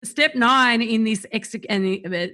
Step 9 in this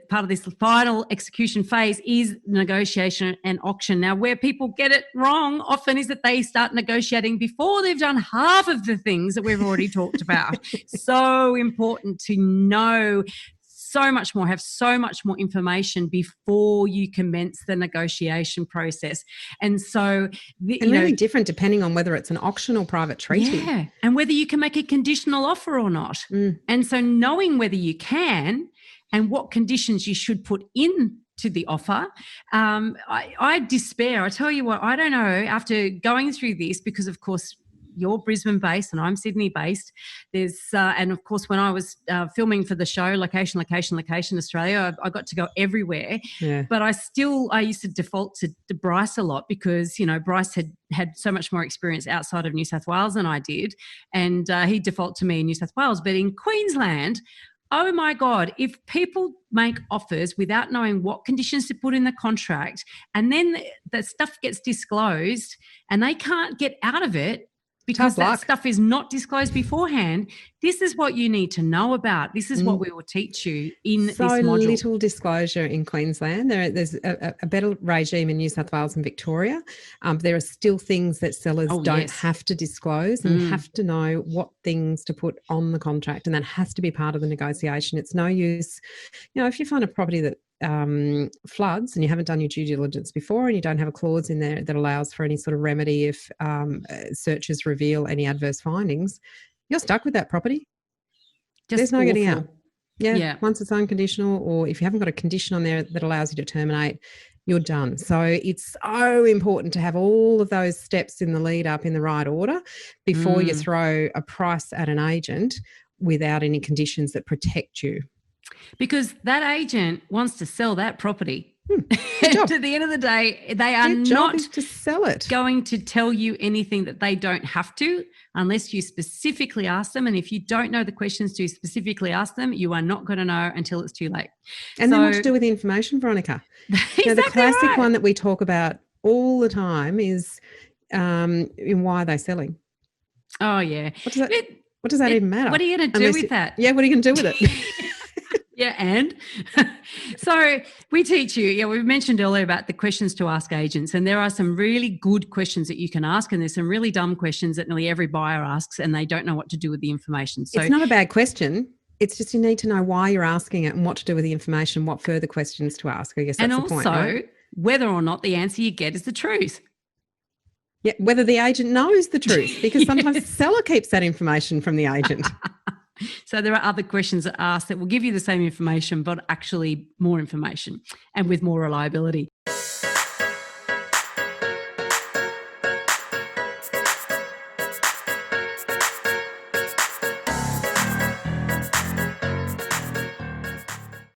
part of this final execution phase is negotiation and auction. Now, where people get it wrong often is that they start negotiating before they've done half of the things that we've already talked about. So important to know so much more, have so much more information before you commence the negotiation process. And so, really different depending on whether it's an auction or private treaty. Yeah, and whether you can make a conditional offer or not. And so knowing whether you can and what conditions you should put in to the offer. I despair. I tell you what, I don't know, after going through this, because of course you're Brisbane based and I'm Sydney based. And of course, when I was filming for the show, Location Australia, I got to go everywhere. Yeah. But I used to default to Bryce a lot because, Bryce had so much more experience outside of New South Wales than I did. And he'd default to me in New South Wales. But in Queensland, oh my God, if people make offers without knowing what conditions to put in the contract, and then the stuff gets disclosed and they can't get out of it, because that stuff is not disclosed beforehand, this is what you need to know about. This is what we will teach you in this module. So little disclosure in Queensland. There's a better regime in New South Wales and Victoria. There are still things that sellers don't have to disclose and have to know what things to put on the contract, and that has to be part of the negotiation. It's no use, if you find a property that floods and you haven't done your due diligence before and you don't have a clause in there that allows for any sort of remedy if searches reveal any adverse findings, you're stuck with that property. There's no getting out. Yeah. Once it's unconditional, or if you haven't got a condition on there that allows you to terminate, you're done. So it's so important to have all of those steps in the lead up in the right order before you throw a price at an agent without any conditions that protect you. Because that agent wants to sell that property. At the end of the day, they are not to sell it. Going to tell you anything that they don't have to unless you specifically ask them. And if you don't know the questions to specifically ask them, you are not going to know until it's too late. And then what to do with the information, Veronica? Exactly the classic one that we talk about all the time is in why are they selling? Oh, yeah. What does that even matter? What are you going to do with that? Yeah, what are you going to do with it? Yeah, and so we teach you, we've mentioned earlier about the questions to ask agents, and there are some really good questions that you can ask, and there's some really dumb questions that nearly every buyer asks and they don't know what to do with the information. So it's not a bad question. It's just you need to know why you're asking it and what to do with the information, what further questions to ask. I guess that's the point, right? And also whether or not the answer you get is the truth. Yeah, whether the agent knows the truth, because sometimes the seller keeps that information from the agent. So there are other questions that ask that will give you the same information, but actually more information and with more reliability.